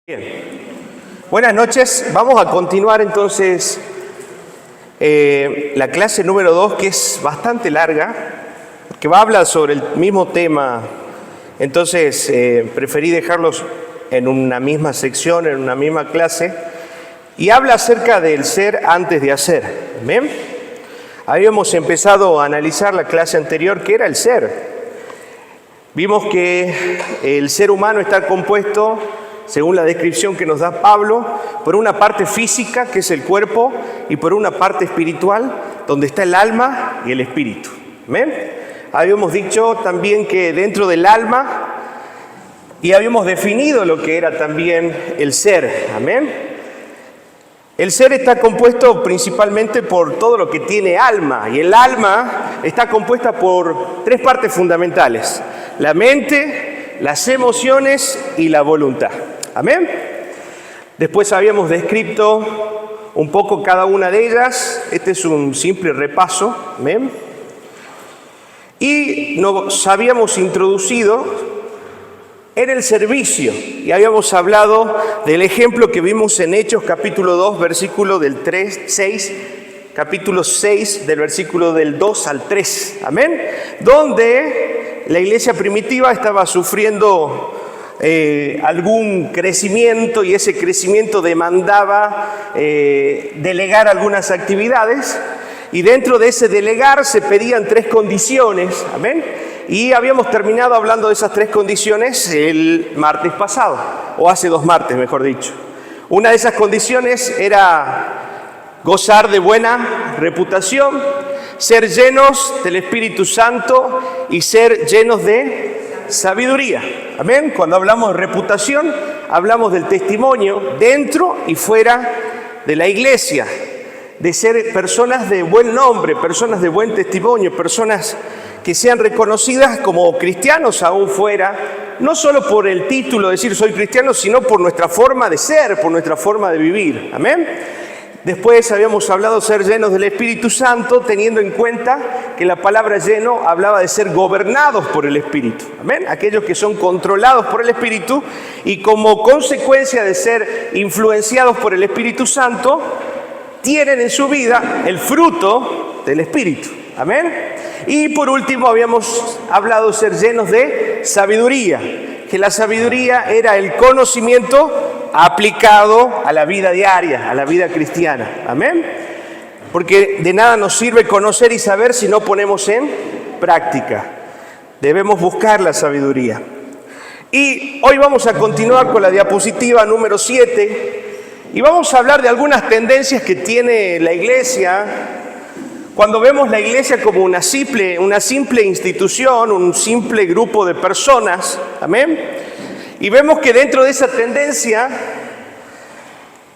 Bien, buenas noches. Vamos a continuar entonces la clase número 2, que es bastante larga, que va a hablar sobre el mismo tema. Entonces preferí dejarlos en una misma sección, en una misma clase, y habla acerca del ser antes de hacer. ¿Bien? Habíamos empezado a analizar la clase anterior, que era el ser. Vimos que el ser humano está compuesto, según la descripción que nos da Pablo, por una parte física, que es el cuerpo, y por una parte espiritual, donde está el alma y el espíritu. ¿Amén? Habíamos dicho también que dentro del alma, y habíamos definido lo que era también el ser. ¿Amén? El ser está compuesto principalmente por todo lo que tiene alma, y el alma está compuesta por tres partes fundamentales: la mente, las emociones y la voluntad. ¿Amén? Después habíamos descrito un poco cada una de ellas. Este es un simple repaso. ¿Amén? Y nos habíamos introducido en el servicio. Y habíamos hablado del ejemplo que vimos en Hechos capítulo 2, versículo del 6, capítulo 6, del versículo del 2 al 3. ¿Amén? Donde la iglesia primitiva estaba sufriendo algún crecimiento, y ese crecimiento demandaba delegar algunas actividades, y dentro de ese delegar se pedían tres condiciones. Amén. Y habíamos terminado hablando de esas tres condiciones el martes pasado, o hace 2 martes mejor dicho. Una de esas condiciones era gozar de buena reputación, ser llenos del Espíritu Santo y ser llenos de sabiduría. Amén. Cuando hablamos de reputación, hablamos del testimonio dentro y fuera de la iglesia, de ser personas de buen nombre, personas de buen testimonio, personas que sean reconocidas como cristianos aún fuera, no solo por el título de decir soy cristiano, sino por nuestra forma de ser, por nuestra forma de vivir. Amén. Después habíamos hablado de ser llenos del Espíritu Santo, teniendo en cuenta que la palabra lleno hablaba de ser gobernados por el Espíritu. Amén. Aquellos que son controlados por el Espíritu, y como consecuencia de ser influenciados por el Espíritu Santo, tienen en su vida el fruto del Espíritu. Amén. Y por último habíamos hablado de ser llenos de sabiduría, que la sabiduría era el conocimiento aplicado a la vida diaria, a la vida cristiana. Amén. Porque de nada nos sirve conocer y saber si no ponemos en práctica. Debemos buscar la sabiduría. Y hoy vamos a continuar con la diapositiva número 7, y vamos a hablar de algunas tendencias que tiene la iglesia. Cuando vemos la iglesia como una simple institución, un simple grupo de personas, amén, y vemos que dentro de esa tendencia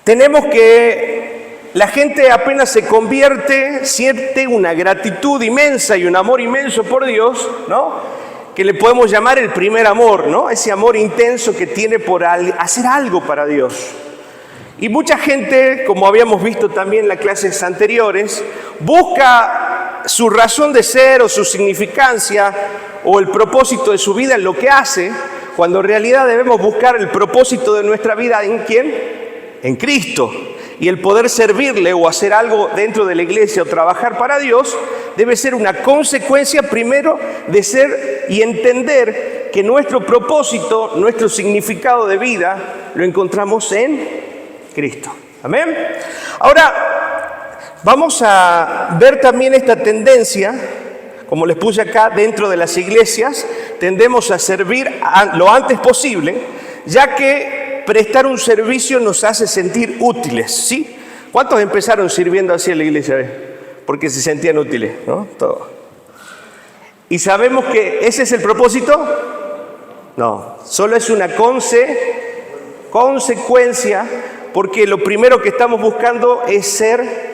tenemos que la gente apenas se convierte, siente una gratitud inmensa y un amor inmenso por Dios, ¿no? Que le podemos llamar el primer amor, ¿no? Ese amor intenso que tiene por hacer algo para Dios. Y mucha gente, como habíamos visto también en las clases anteriores, busca su razón de ser o su significancia o el propósito de su vida en lo que hace, cuando en realidad debemos buscar el propósito de nuestra vida ¿en quién? En Cristo. Y el poder servirle o hacer algo dentro de la iglesia o trabajar para Dios debe ser una consecuencia primero de ser y entender que nuestro propósito, nuestro significado de vida lo encontramos en Cristo. Amén. Ahora vamos a ver también esta tendencia, como les puse acá, dentro de las iglesias tendemos a servir lo antes posible, ya que prestar un servicio nos hace sentir útiles, ¿sí? ¿Cuántos empezaron sirviendo así en la iglesia? Porque se sentían útiles, ¿no? Todo. ¿Y sabemos que ese es el propósito? No, solo es una consecuencia. Porque lo primero que estamos buscando es ser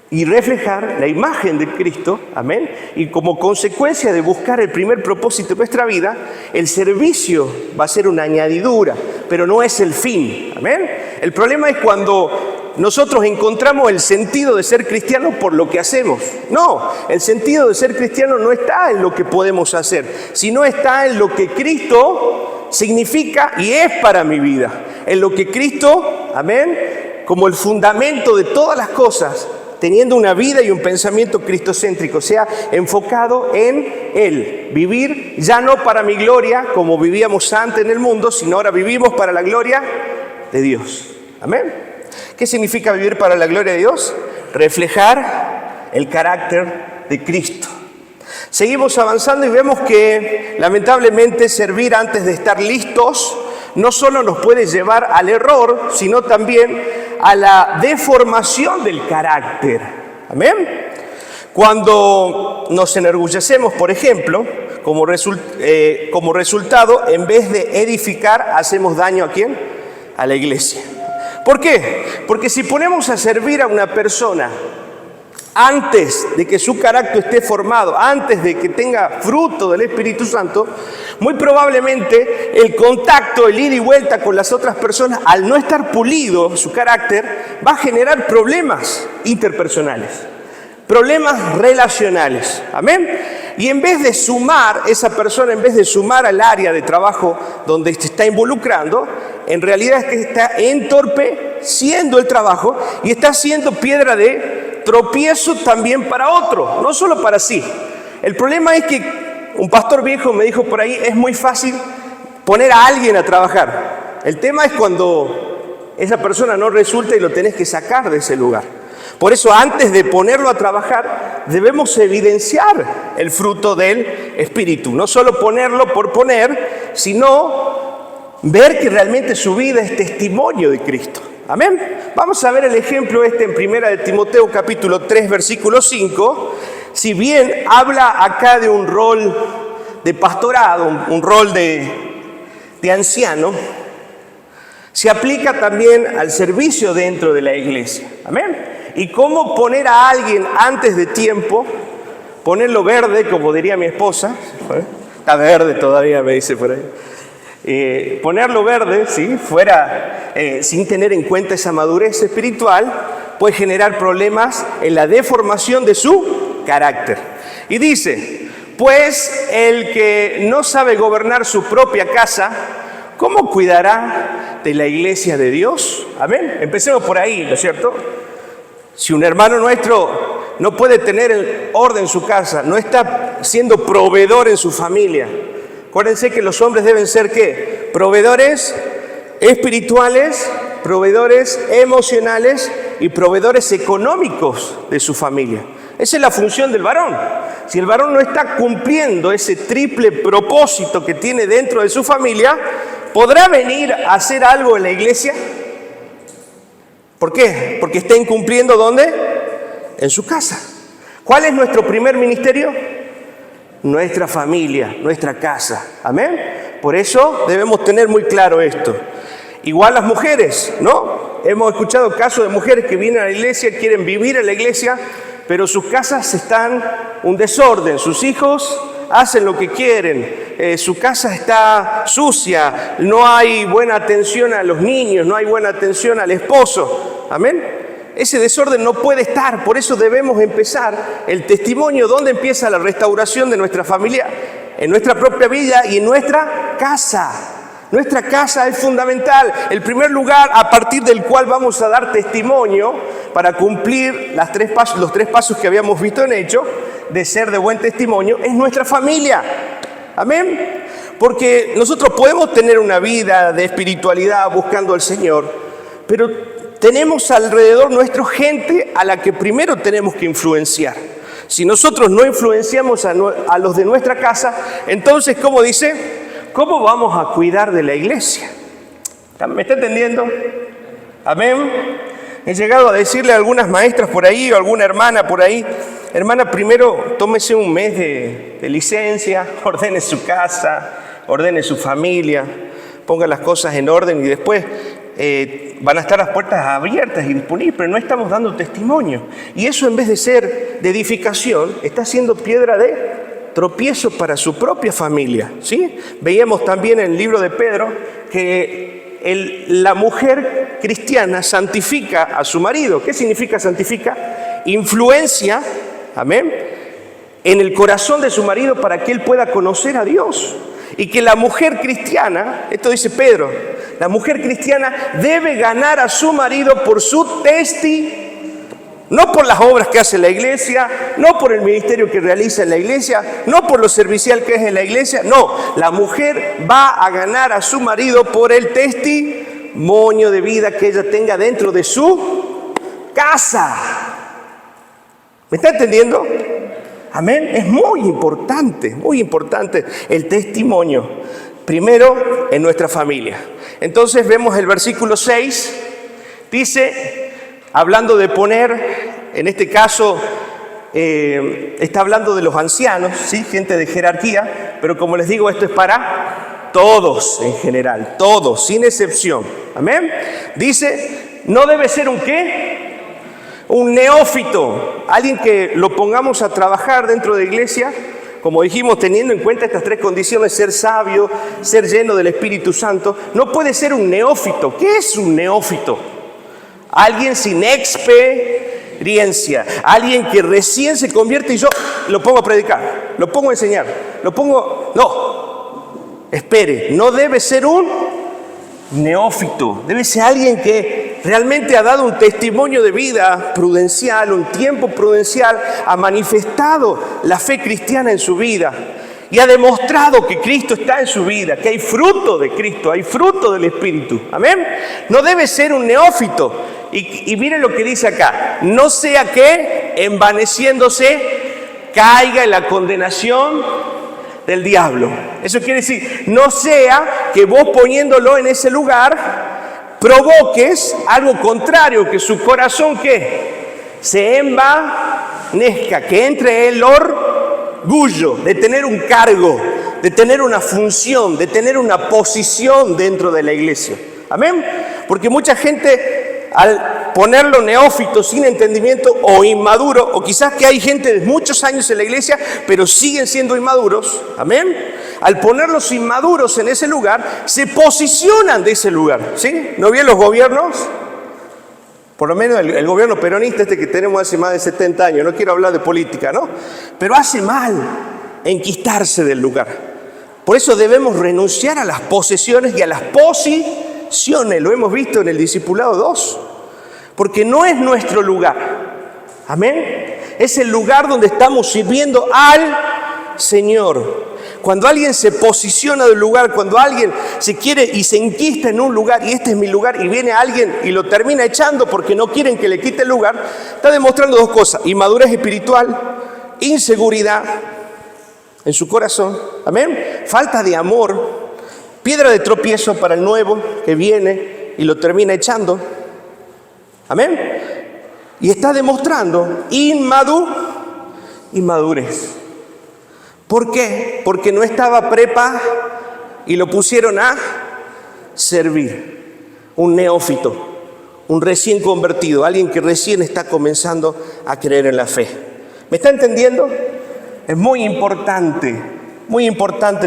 y reflejar la imagen de Cristo, amén. Y como consecuencia de buscar el primer propósito de nuestra vida, el servicio va a ser una añadidura, pero no es el fin, amén. El problema es cuando nosotros encontramos el sentido de ser cristianos por lo que hacemos. No, el sentido de ser cristiano no está en lo que podemos hacer, sino está en lo que Cristo significa y es para mi vida. en lo que Cristo, amén, como el fundamento de todas las cosas, teniendo una vida y un pensamiento cristocéntrico, sea enfocado en Él. Vivir ya no para mi gloria, como vivíamos antes en el mundo, sino ahora vivimos para la gloria de Dios. Amén. ¿Qué significa vivir para la gloria de Dios? Reflejar el carácter de Cristo. Seguimos avanzando y vemos que lamentablemente servir antes de estar listos no solo nos puede llevar al error, sino también a la deformación del carácter. ¿Amén? Cuando nos enorgullecemos, por ejemplo, como resultado, en vez de edificar, hacemos daño ¿a quién? A la iglesia. ¿Por qué? Porque si ponemos a servir a una persona antes de que su carácter esté formado, antes de que tenga fruto del Espíritu Santo, muy probablemente el contacto, el ida y vuelta con las otras personas, al no estar pulido su carácter, va a generar problemas interpersonales, problemas relacionales. ¿Amén? Y en vez de sumar, esa persona, en vez de sumar al área de trabajo donde se está involucrando, en realidad es que está entorpeciendo el trabajo y está siendo piedra de tropiezo también para otro, no solo para sí. El problema es que un pastor viejo me dijo por ahí, es muy fácil poner a alguien a trabajar. El tema es cuando esa persona no resulta y lo tenés que sacar de ese lugar. Por eso antes de ponerlo a trabajar debemos evidenciar el fruto del Espíritu. No solo ponerlo por poner, sino ver que realmente su vida es testimonio de Cristo. Amén. Vamos a ver el ejemplo en 1 de Timoteo capítulo 3 versículo 5. Si bien habla acá de un rol de pastorado, un rol de anciano, se aplica también al servicio dentro de la iglesia. Amén. Y cómo poner a alguien antes de tiempo, ponerlo verde, como diría mi esposa, está verde todavía, me dice por ahí. Ponerlo verde, ¿sí? Fuera, sin tener en cuenta esa madurez espiritual, puede generar problemas en la deformación de su carácter. Y dice, pues el que no sabe gobernar su propia casa, ¿cómo cuidará de la iglesia de Dios? Amén. Empecemos por ahí, ¿no es cierto? Si un hermano nuestro no puede tener el orden en su casa, no está siendo proveedor en su familia. Acuérdense que los hombres deben ser ¿qué? Proveedores espirituales, proveedores emocionales y proveedores económicos de su familia. Esa es la función del varón. Si el varón no está cumpliendo ese triple propósito que tiene dentro de su familia, ¿podrá venir a hacer algo en la iglesia? ¿Por qué? Porque está incumpliendo ¿dónde? En su casa. ¿Cuál es nuestro primer ministerio? Nuestra familia, nuestra casa. ¿Amén? Por eso debemos tener muy claro esto. Igual las mujeres, ¿no? Hemos escuchado casos de mujeres que vienen a la iglesia, quieren vivir en la iglesia, pero sus casas están un desorden. Sus hijos hacen lo que quieren, su casa está sucia, no hay buena atención a los niños, no hay buena atención al esposo. ¿Amén? Ese desorden no puede estar, por eso debemos empezar el testimonio. ¿Dónde empieza la restauración de nuestra familia? En nuestra propia vida y en nuestra casa. Nuestra casa es fundamental, el primer lugar a partir del cual vamos a dar testimonio para cumplir los tres pasos que habíamos visto en Hechos, de ser de buen testimonio, es nuestra familia. Amén. Porque nosotros podemos tener una vida de espiritualidad buscando al Señor, pero tenemos alrededor nuestra gente a la que primero tenemos que influenciar. Si nosotros no influenciamos a los de nuestra casa, entonces, ¿cómo dice? ¿Cómo vamos a cuidar de la iglesia? ¿Me está entendiendo? Amén. He llegado a decirle a algunas maestras por ahí o alguna hermana por ahí, hermana, primero tómese un mes de licencia, ordene su casa, ordene su familia, ponga las cosas en orden y después van a estar las puertas abiertas y disponibles, pero no estamos dando testimonio. Y eso, en vez de ser de edificación, está siendo piedra de tropiezo para su propia familia, ¿sí? Veíamos también en el libro de Pedro que la mujer cristiana santifica a su marido. ¿Qué significa santifica? Influencia, amén, en el corazón de su marido para que él pueda conocer a Dios. Y que la mujer cristiana, esto dice Pedro, La mujer cristiana debe ganar a su marido por su testimonio. No por las obras que hace la iglesia, no por el ministerio que realiza en la iglesia, no por lo servicial que es en la iglesia. No, la mujer va a ganar a su marido por el testimonio de vida que ella tenga dentro de su casa. ¿Me está entendiendo? Amén. Es muy importante el testimonio. Primero, en nuestra familia. Entonces vemos el versículo 6, dice... Hablando de poner, en este caso, está hablando de los ancianos, ¿sí? Gente de jerarquía, pero como les digo, esto es para todos en general, todos, sin excepción. ¿Amén? Dice, no debe ser un ¿qué? Un neófito, alguien que lo pongamos a trabajar dentro de la iglesia, como dijimos, teniendo en cuenta estas tres condiciones, ser sabio, ser lleno del Espíritu Santo. No puede ser un neófito. ¿Qué es un neófito? Alguien sin experiencia, alguien que recién se convierte y yo lo pongo a predicar, lo pongo a enseñar, no, espere, no debe ser un neófito, debe ser alguien que realmente ha dado un testimonio de vida prudencial, un tiempo prudencial, ha manifestado la fe cristiana en su vida y ha demostrado que Cristo está en su vida, que hay fruto de Cristo, hay fruto del Espíritu. Amén. No debe ser un neófito. Y miren lo que dice acá. No sea que, envaneciéndose, caiga en la condenación del diablo. Eso quiere decir, no sea que vos poniéndolo en ese lugar, provoques algo contrario, que su corazón, ¿qué? Se envanezca, que entre el orgullo de tener un cargo, de tener una función, de tener una posición dentro de la iglesia. Amén. Porque mucha gente, al ponerlo neófito, sin entendimiento o inmaduro, o quizás que hay gente de muchos años en la iglesia, pero siguen siendo inmaduros, amén. Al ponerlos inmaduros en ese lugar, se posicionan de ese lugar, ¿sí? ¿No bien los gobiernos? Por lo menos el gobierno peronista este que tenemos hace más de 70 años, no quiero hablar de política, ¿no? Pero hace mal enquistarse del lugar. Por eso debemos renunciar a las posesiones y a las posiciones, lo hemos visto en el Discipulado 2, porque no es nuestro lugar, amén, es el lugar donde estamos sirviendo al Señor. Cuando alguien se posiciona del lugar, cuando alguien se quiere y se enquista en un lugar, y este es mi lugar, y viene alguien y lo termina echando porque no quieren que le quite el lugar, está demostrando dos cosas: inmadurez espiritual, inseguridad en su corazón, amén, falta de amor, piedra de tropiezo para el nuevo que viene y lo termina echando, amén, y está demostrando inmadurez. ¿Por qué? Porque no estaba prepa y lo pusieron a servir. Un neófito, un recién convertido, alguien que recién está comenzando a creer en la fe. ¿Me está entendiendo? Es muy importante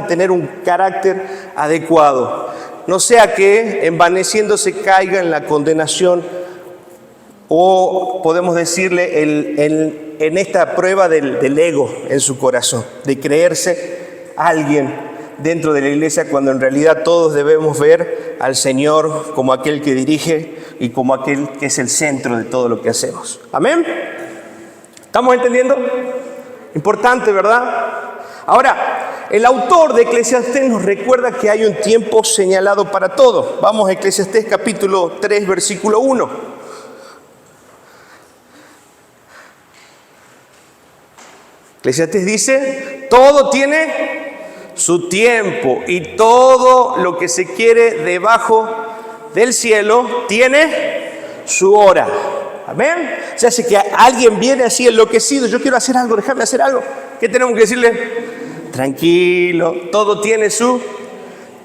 tener un carácter adecuado. No sea que envaneciéndose caiga en la condenación, o podemos decirle en esta prueba del ego en su corazón, de creerse alguien dentro de la iglesia, cuando en realidad todos debemos ver al Señor como aquel que dirige y como aquel que es el centro de todo lo que hacemos. ¿Amén? ¿Estamos entendiendo? Importante, ¿verdad? Ahora, el autor de Eclesiastés nos recuerda que hay un tiempo señalado para todo. Vamos a Eclesiastés capítulo 3, versículo 1. Eclesiastés dice, todo tiene su tiempo y todo lo que se quiere debajo del cielo tiene su hora. Amén. Se hace que alguien viene así enloquecido, yo quiero hacer algo, déjame hacer algo. ¿Qué tenemos que decirle? Tranquilo, todo tiene su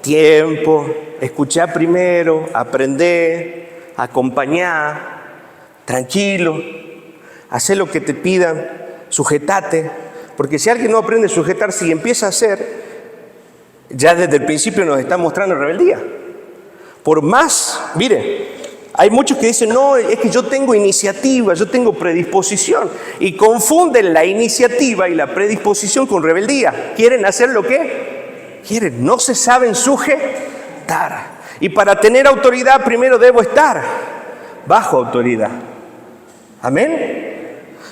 tiempo. Escuchá primero, aprender, acompañar, tranquilo, hacer lo que te pidan, sujetate. Porque si alguien no aprende a sujetarse y empieza a hacer, ya desde el principio nos está mostrando rebeldía. Por más, mire, hay muchos que dicen, no, es que yo tengo iniciativa, yo tengo predisposición. Y confunden la iniciativa y la predisposición con rebeldía. Quieren hacer lo que quieren, no se saben sujetar. Y para tener autoridad primero debo estar bajo autoridad. Amén.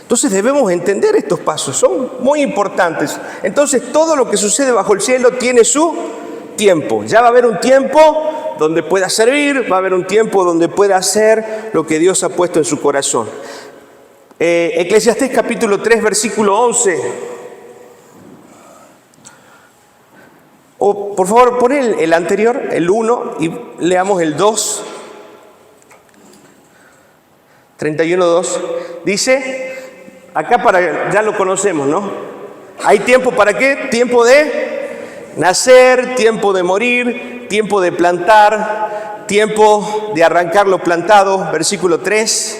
Entonces debemos entender estos pasos, son muy importantes. Entonces todo lo que sucede bajo el cielo tiene su tiempo. Ya va a haber un tiempo donde pueda servir, va a haber un tiempo donde pueda hacer lo que Dios ha puesto en su corazón. Eclesiastés capítulo 3, versículo 11. O por favor, pon el anterior, el 1, y leamos el 2. 31:2. Dice, acá ya lo conocemos, ¿no? Hay tiempo para qué? Tiempo de nacer, tiempo de morir, tiempo de plantar, tiempo de arrancar lo plantado, versículo 3.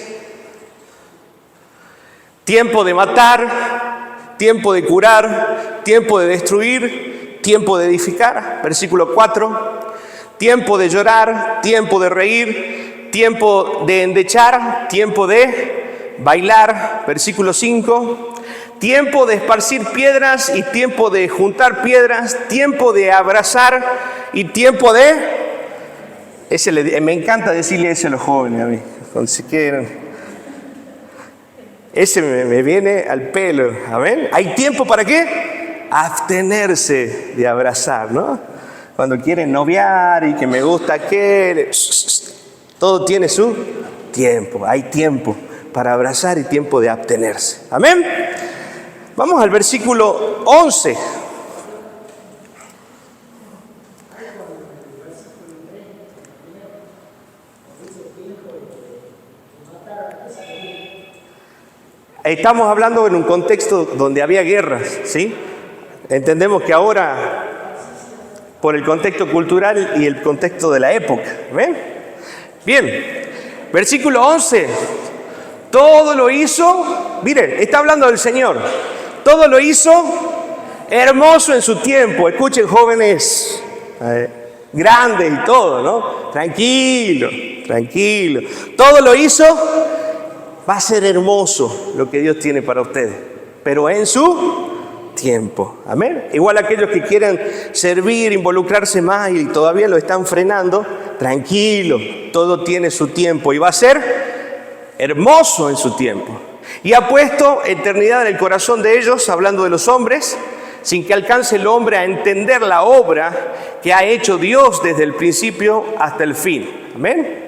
Tiempo de matar, tiempo de curar, tiempo de destruir, tiempo de edificar, versículo 4. Tiempo de llorar, tiempo de reír, tiempo de endechar, tiempo de bailar, versículo 5. Tiempo de esparcir piedras y tiempo de juntar piedras, tiempo de abrazar y tiempo de... me encanta decirle eso a los jóvenes a mí, cuando se quieren. Ese me viene al pelo, ¿amén? ¿Hay tiempo para qué? Abstenerse de abrazar, ¿no? Cuando quieren noviar y que me gusta aquel, todo tiene su tiempo. Hay tiempo para abrazar y tiempo de abstenerse. ¿Amén? Vamos al versículo 11. Estamos hablando en un contexto donde había guerras, ¿sí? Entendemos que ahora, por el contexto cultural y el contexto de la época, ¿ven? Bien, versículo 11. Todo lo hizo, miren, está hablando del Señor. Todo lo hizo hermoso en su tiempo. Escuchen, jóvenes, grandes y todo, ¿no? Tranquilo, tranquilo. Todo lo hizo. Va a ser hermoso lo que Dios tiene para ustedes, pero en su tiempo. Amén. Igual aquellos que quieren servir, involucrarse más y todavía lo están frenando, tranquilo, todo tiene su tiempo y va a ser hermoso en su tiempo. Y ha puesto eternidad en el corazón de ellos, hablando de los hombres, sin que alcance el hombre a entender la obra que ha hecho Dios desde el principio hasta el fin. Amén.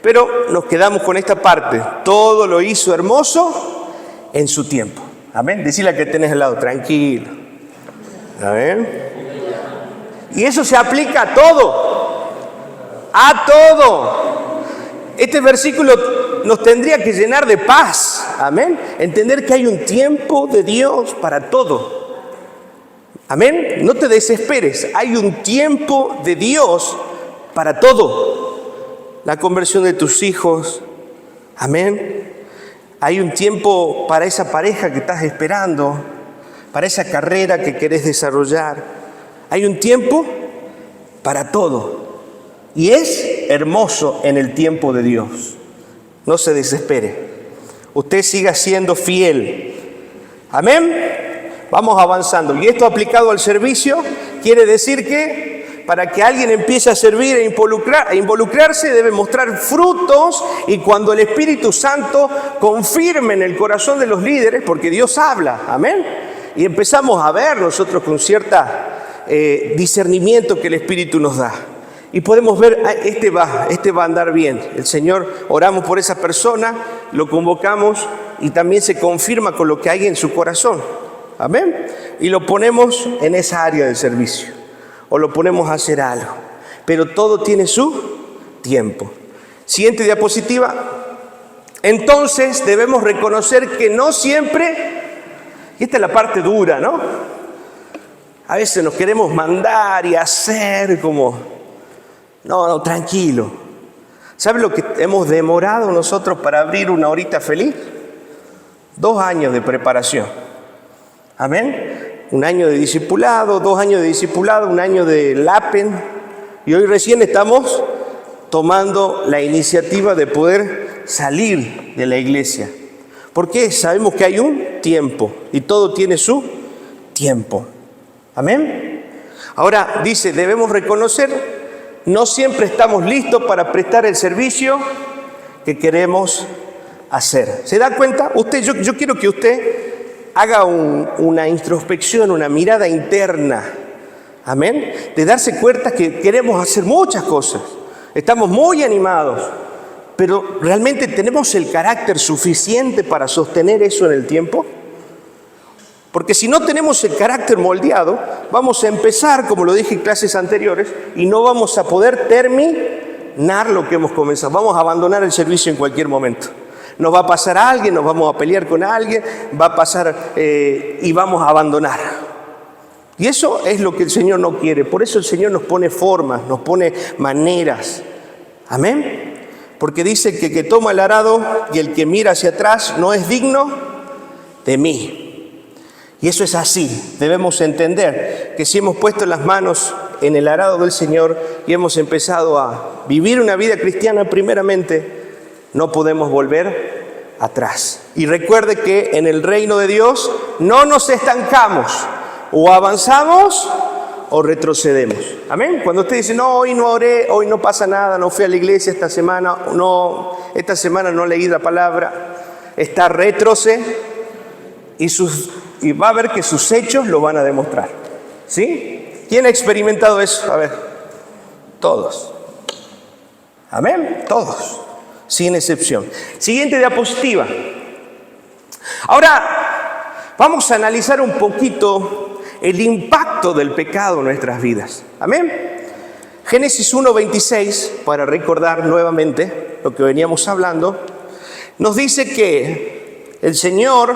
Pero nos quedamos con esta parte. Todo lo hizo hermoso en su tiempo. Amén. Decirle a que tenés al lado, tranquilo. Amén. Y eso se aplica a todo. A todo. Este versículo nos tendría que llenar de paz. Amén. Entender que hay un tiempo de Dios para todo. Amén. No te desesperes. Hay un tiempo de Dios para todo. La conversión de tus hijos, amén. Hay un tiempo para esa pareja que estás esperando, para esa carrera que querés desarrollar. Hay un tiempo para todo. Y es hermoso en el tiempo de Dios. No se desespere. Usted siga siendo fiel. Amén. Vamos avanzando. Y esto aplicado al servicio quiere decir que para que alguien empiece a servir e involucrarse, debe mostrar frutos, y cuando el Espíritu Santo confirme en el corazón de los líderes, porque Dios habla, amén, y empezamos a ver nosotros con cierta discernimiento que el Espíritu nos da, y podemos ver, este va a andar bien. El Señor, oramos por esa persona, lo convocamos y también se confirma con lo que hay en su corazón, amén, y lo ponemos en esa área del servicio. O lo ponemos a hacer algo. Pero todo tiene su tiempo. Siguiente diapositiva. Entonces debemos reconocer que no siempre, y esta es la parte dura, ¿no? A veces nos queremos mandar y hacer como, no, tranquilo. ¿Sabe lo que hemos demorado nosotros para abrir una horita feliz? 2 años de preparación. Amén. 1 año de discipulado, 2 años de discipulado, 1 año de LAPEN, y hoy recién estamos tomando la iniciativa de poder salir de la iglesia. ¿Por qué? Sabemos que hay un tiempo y todo tiene su tiempo. Amén. Ahora dice, debemos reconocer no siempre estamos listos para prestar el servicio que queremos hacer. ¿Se da cuenta? Yo quiero que usted haga una introspección, una mirada interna, amén, de darse cuenta que queremos hacer muchas cosas, estamos muy animados, pero ¿realmente tenemos el carácter suficiente para sostener eso en el tiempo? Porque si no tenemos el carácter moldeado, vamos a empezar, como lo dije en clases anteriores, y no vamos a poder terminar lo que hemos comenzado. Vamos a abandonar el servicio en cualquier momento. Nos va a pasar a alguien, nos vamos a pelear con alguien, va a pasar y vamos a abandonar. Y eso es lo que el Señor no quiere. Por eso el Señor nos pone formas, nos pone maneras. Amén. Porque dice que el que toma el arado y el que mira hacia atrás no es digno de mí. Y eso es así. Debemos entender que si hemos puesto las manos en el arado del Señor y hemos empezado a vivir una vida cristiana primeramente, no podemos volver atrás. Y recuerde que en el reino de Dios no nos estancamos, o avanzamos o retrocedemos. Amén. Cuando usted dice, no, hoy no oré, hoy no pasa nada, no fui a la iglesia esta semana no leí la palabra, está retrocediendo y va a ver que sus hechos lo van a demostrar. ¿Sí? ¿Quién ha experimentado eso? A ver, todos. Amén, todos, sin excepción. Siguiente diapositiva. Ahora vamos a analizar un poquito el impacto del pecado en nuestras vidas. Amén. Génesis 1:26, para recordar nuevamente lo que veníamos hablando, nos dice que el Señor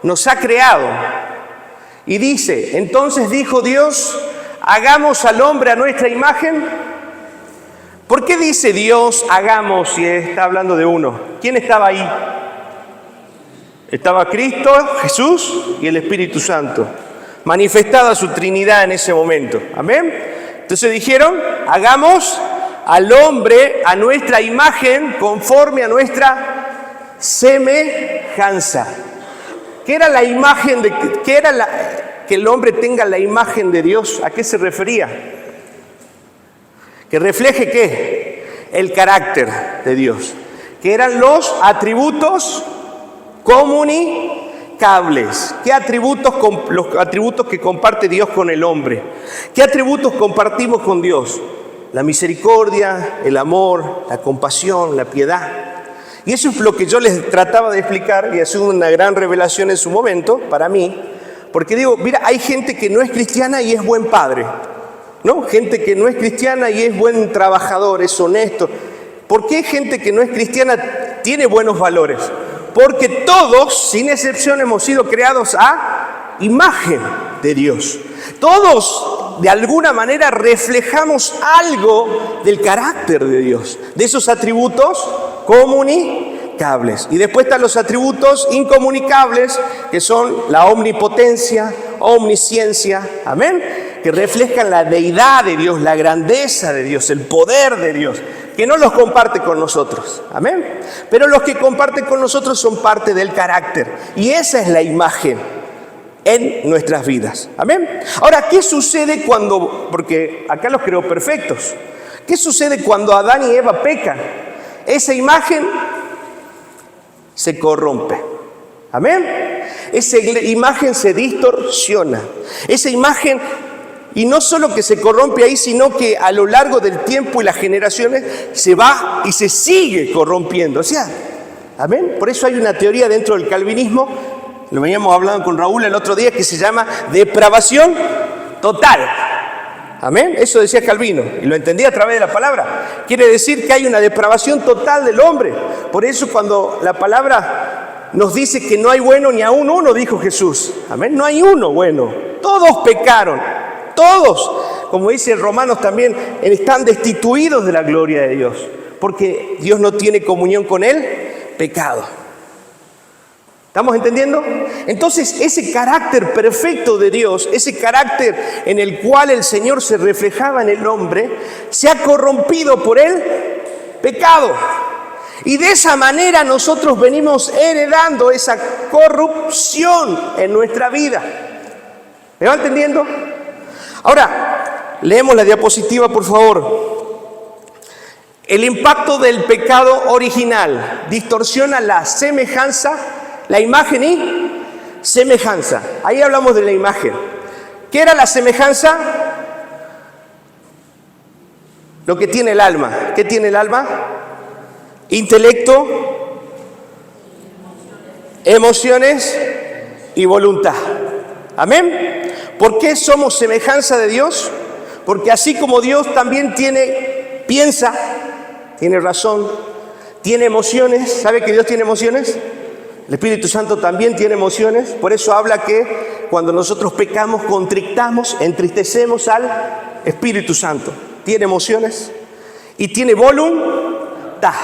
nos ha creado. Y dice, entonces dijo Dios, hagamos al hombre a nuestra imagen. ¿Por qué dice Dios, hagamos, si está hablando de uno? ¿Quién estaba ahí? Estaba Cristo, Jesús y el Espíritu Santo. Manifestada su Trinidad en ese momento. Amén. Entonces dijeron, hagamos al hombre a nuestra imagen, conforme a nuestra semejanza. ¿Qué era la imagen que el hombre tenga la imagen de Dios? ¿A qué se refería? Que refleje ¿qué? El carácter de Dios. Que eran los atributos comunicables. ¿Qué atributos? Los atributos que comparte Dios con el hombre. ¿Qué atributos compartimos con Dios? La misericordia, el amor, la compasión, la piedad. Y eso es lo que yo les trataba de explicar, y ha sido una gran revelación en su momento para mí, porque digo, mira, hay gente que no es cristiana y es buen padre, ¿no? Gente que no es cristiana y es buen trabajador, es honesto. ¿Por qué gente que no es cristiana tiene buenos valores? Porque todos, sin excepción, hemos sido creados a imagen de Dios. Todos, de alguna manera, reflejamos algo del carácter de Dios, de esos atributos comunicables. Y después están los atributos incomunicables, que son la omnipotencia, omnisciencia, amén, que reflejan la deidad de Dios, la grandeza de Dios, el poder de Dios, que no los comparte con nosotros, amén. Pero los que comparten con nosotros son parte del carácter, y esa es la imagen en nuestras vidas, amén. Ahora, ¿qué sucede cuando, porque acá los creó perfectos, qué sucede cuando Adán y Eva pecan? Esa imagen se corrompe, amén. Esa imagen se distorsiona, esa imagen, y no solo que se corrompe ahí, sino que a lo largo del tiempo y las generaciones se va y se sigue corrompiendo, o sea, amén. Por eso hay una teoría dentro del calvinismo, lo veníamos hablando con Raúl el otro día, que se llama depravación total. Amén. Eso decía Calvino y lo entendí a través de la palabra. Quiere decir que hay una depravación total del hombre. Por eso cuando la palabra nos dice que no hay bueno ni aún uno, dijo Jesús. Amén. No hay uno bueno. Todos pecaron. Todos, como dice Romanos también, están destituidos de la gloria de Dios. Porque Dios no tiene comunión con el pecado. ¿Estamos entendiendo? Entonces, ese carácter perfecto de Dios, ese carácter en el cual el Señor se reflejaba en el hombre, se ha corrompido por el pecado. Y de esa manera nosotros venimos heredando esa corrupción en nuestra vida. ¿Me va entendiendo? Ahora, leemos la diapositiva, por favor. El impacto del pecado original distorsiona la semejanza, la imagen y semejanza. Ahí hablamos de la imagen. ¿Qué era la semejanza? Lo que tiene el alma. ¿Qué tiene el alma? Intelecto, emociones y voluntad. Amén. ¿Por qué somos semejanza de Dios? Porque así como Dios también piensa, tiene razón, tiene emociones. ¿Sabe que Dios tiene emociones? El Espíritu Santo también tiene emociones. Por eso habla que cuando nosotros pecamos, contrictamos, entristecemos al Espíritu Santo. Tiene emociones y tiene voluntad,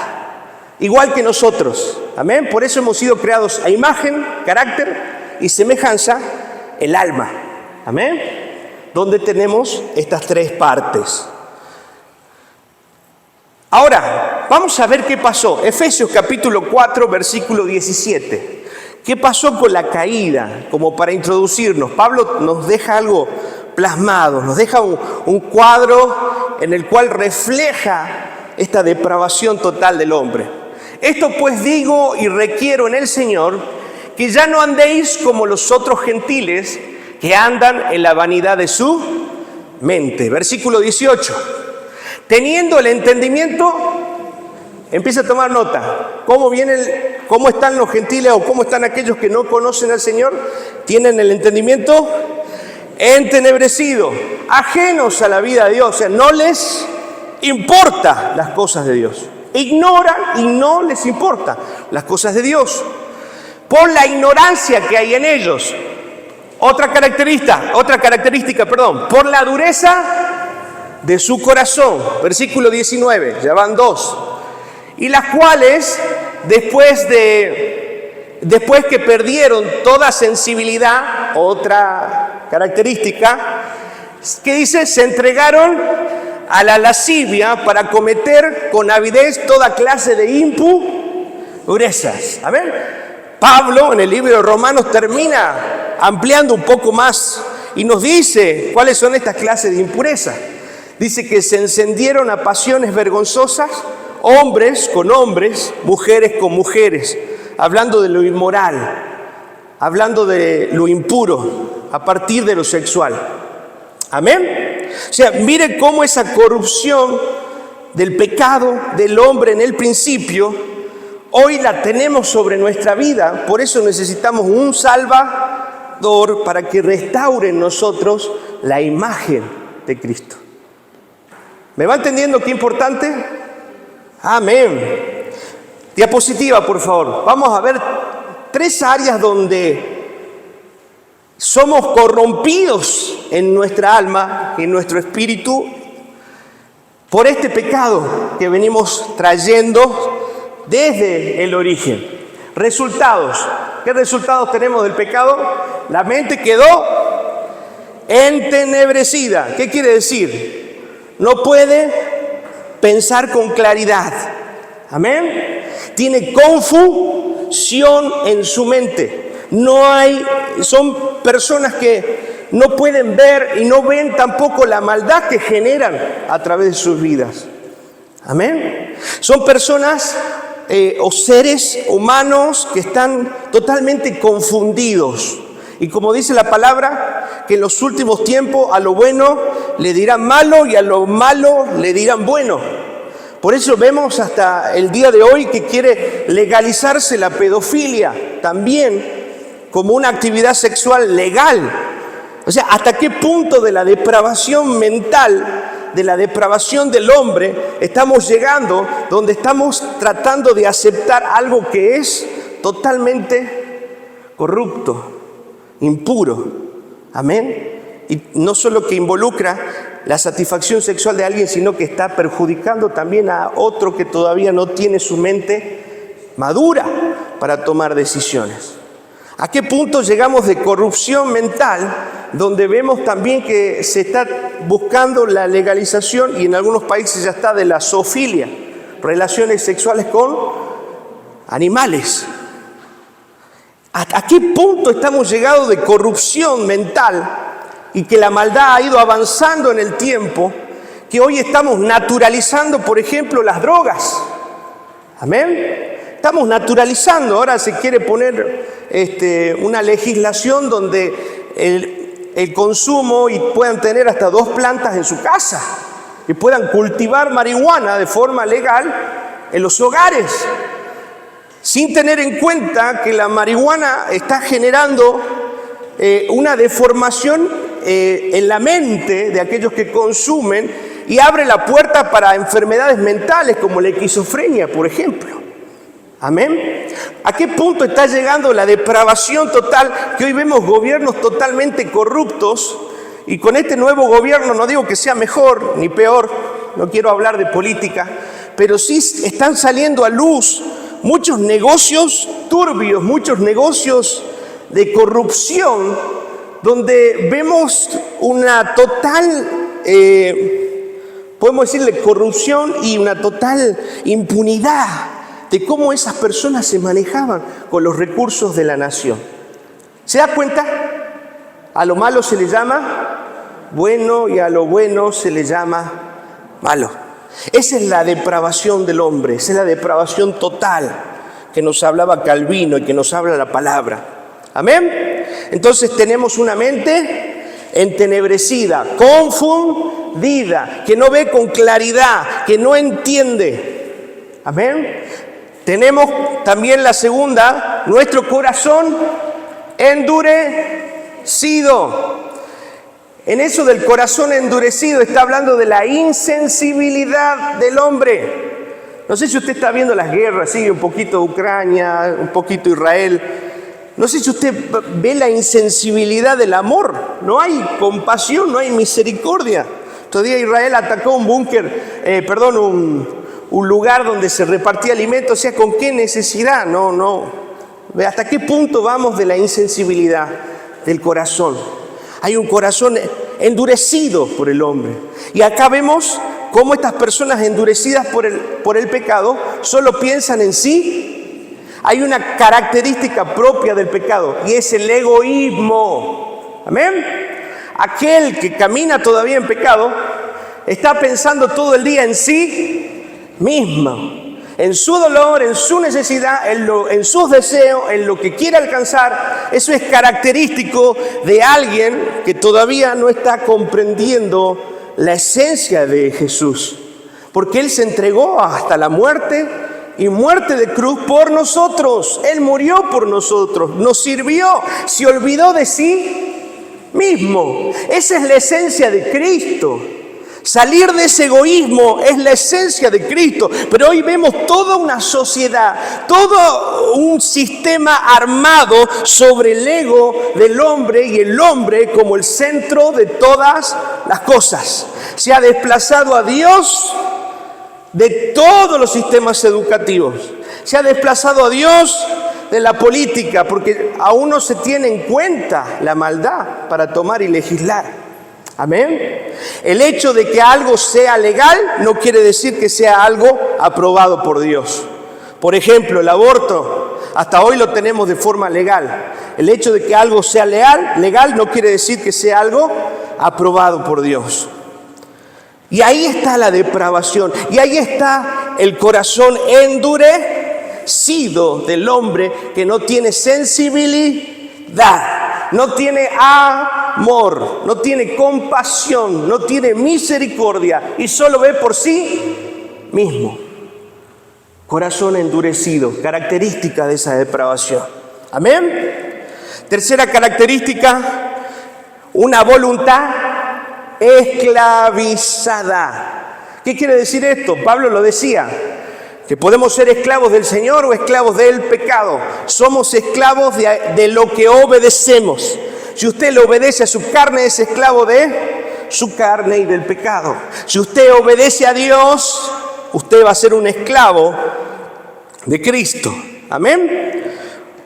igual que nosotros. Amén. Por eso hemos sido creados a imagen, carácter y semejanza, el alma. Amén. Donde tenemos estas tres partes. Ahora, vamos a ver qué pasó. Efesios capítulo 4, versículo 17. ¿Qué pasó con la caída? Como para introducirnos. Pablo nos deja algo plasmado, nos deja un cuadro en el cual refleja esta depravación total del hombre. Esto pues digo y requiero en el Señor, que ya no andéis como los otros gentiles que andan en la vanidad de su mente. Versículo 18. Teniendo el entendimiento, empieza a tomar nota. ¿Cómo están los gentiles o cómo están aquellos que no conocen al Señor? Tienen el entendimiento entenebrecido, ajenos a la vida de Dios. O sea, no les importa las cosas de Dios. Ignoran y no les importa las cosas de Dios. Por la ignorancia que hay en ellos. Otra característica, por la dureza de su corazón, versículo 19, ya van dos, y las cuales después que perdieron toda sensibilidad, otra característica, que dice, se entregaron a la lascivia para cometer con avidez toda clase de impurezas. Amén. Pablo en el libro de Romanos termina ampliando un poco más y nos dice cuáles son estas clases de impurezas. Dice que se encendieron a pasiones vergonzosas, hombres con hombres, mujeres con mujeres, hablando de lo inmoral, hablando de lo impuro, a partir de lo sexual. Amén. O sea, mire cómo esa corrupción del pecado del hombre en el principio, hoy la tenemos sobre nuestra vida. Por eso necesitamos un Salvador para que restaure en nosotros la imagen de Cristo. ¿Me va entendiendo qué importante? Amén. Diapositiva, por favor. Vamos a ver 3 áreas donde somos corrompidos en nuestra alma, en nuestro espíritu, por este pecado que venimos trayendo desde el origen. Resultados. ¿Qué resultados tenemos del pecado? La mente quedó entenebrecida. ¿Qué quiere decir? No puede pensar con claridad. Amén. Tiene confusión en su mente. Son personas que no pueden ver y no ven tampoco la maldad que generan a través de sus vidas. Amén. Son personas o seres humanos que están totalmente confundidos. Y como dice la palabra, que en los últimos tiempos a lo bueno le dirán malo y a lo malo le dirán bueno. Por eso vemos hasta el día de hoy que quiere legalizarse la pedofilia también como una actividad sexual legal. O sea, ¿hasta qué punto de la depravación mental, de la depravación del hombre, estamos llegando donde estamos tratando de aceptar algo que es totalmente corrupto, impuro? Amén. Y no solo que involucra la satisfacción sexual de alguien, sino que está perjudicando también a otro que todavía no tiene su mente madura para tomar decisiones. ¿A qué punto llegamos de corrupción mental, donde vemos también que se está buscando la legalización, y en algunos países ya está, de la zoofilia, relaciones sexuales con animales? ¿A qué punto estamos llegando de corrupción mental y que la maldad ha ido avanzando en el tiempo, que hoy estamos naturalizando, por ejemplo, las drogas. Amén. Estamos naturalizando. Ahora se quiere poner una legislación donde el consumo y puedan tener hasta 2 plantas en su casa y puedan cultivar marihuana de forma legal en los hogares, sin tener en cuenta que la marihuana está generando una deformación en la mente de aquellos que consumen y abre la puerta para enfermedades mentales como la esquizofrenia, por ejemplo. Amén. ¿A qué punto está llegando la depravación total? Que hoy vemos gobiernos totalmente corruptos, y con este nuevo gobierno no digo que sea mejor ni peor, no quiero hablar de política, pero sí están saliendo a luz muchos negocios turbios, muchos negocios de corrupción, donde vemos una total, podemos decirle, corrupción y una total impunidad de cómo esas personas se manejaban con los recursos de la nación. ¿Se da cuenta? A lo malo se le llama bueno y a lo bueno se le llama malo. Esa es la depravación del hombre, esa es la depravación total que nos hablaba Calvino y que nos habla la palabra. ¿Amén? Entonces tenemos una mente entenebrecida, confundida, que no ve con claridad, que no entiende. ¿Amén? Tenemos también la segunda, nuestro corazón endurecido. En eso del corazón endurecido está hablando de la insensibilidad del hombre. No sé si usted está viendo las guerras, sigue un poquito Ucrania, un poquito Israel. No sé si usted ve la insensibilidad del amor. No hay compasión, no hay misericordia. Todavía Israel atacó un búnker, un lugar donde se repartía alimentos. O sea, ¿con qué necesidad? No. ¿Hasta qué punto vamos de la insensibilidad del corazón? Hay un corazón endurecido por el hombre. Y acá vemos cómo estas personas endurecidas por el pecado solo piensan en sí. Hay una característica propia del pecado y es el egoísmo. ¿Amén? Aquel que camina todavía en pecado está pensando todo el día en sí mismo, en su dolor, en su necesidad, en sus deseos, en lo que quiere alcanzar. Eso es característico de alguien que todavía no está comprendiendo la esencia de Jesús, porque Él se entregó hasta la muerte y muerte de cruz por nosotros. Él murió por nosotros, nos sirvió, se olvidó de sí mismo. Esa es la esencia de Cristo. Salir de ese egoísmo es la esencia de Cristo. Pero hoy vemos toda una sociedad, todo un sistema armado sobre el ego del hombre y el hombre como el centro de todas las cosas. Se ha desplazado a Dios de todos los sistemas educativos. Se ha desplazado a Dios de la política, porque aún no se tiene en cuenta la maldad para tomar y legislar. Amén. El hecho de que algo sea legal no quiere decir que sea algo aprobado por Dios. Por ejemplo, el aborto, hasta hoy lo tenemos de forma legal. El hecho de que algo sea legal no quiere decir que sea algo aprobado por Dios. Y ahí está la depravación, y ahí está el corazón endurecido del hombre que no tiene sensibilidad, no tiene amor, no tiene compasión, no tiene misericordia y solo ve por sí mismo. Corazón endurecido, característica de esa depravación. Amén. Tercera característica, una voluntad esclavizada. ¿Qué quiere decir esto? Pablo lo decía, que podemos ser esclavos del Señor o esclavos del pecado. Somos esclavos de lo que obedecemos. Si usted le obedece a su carne, es esclavo de su carne y del pecado. Si usted obedece a Dios, usted va a ser un esclavo de Cristo. Amén.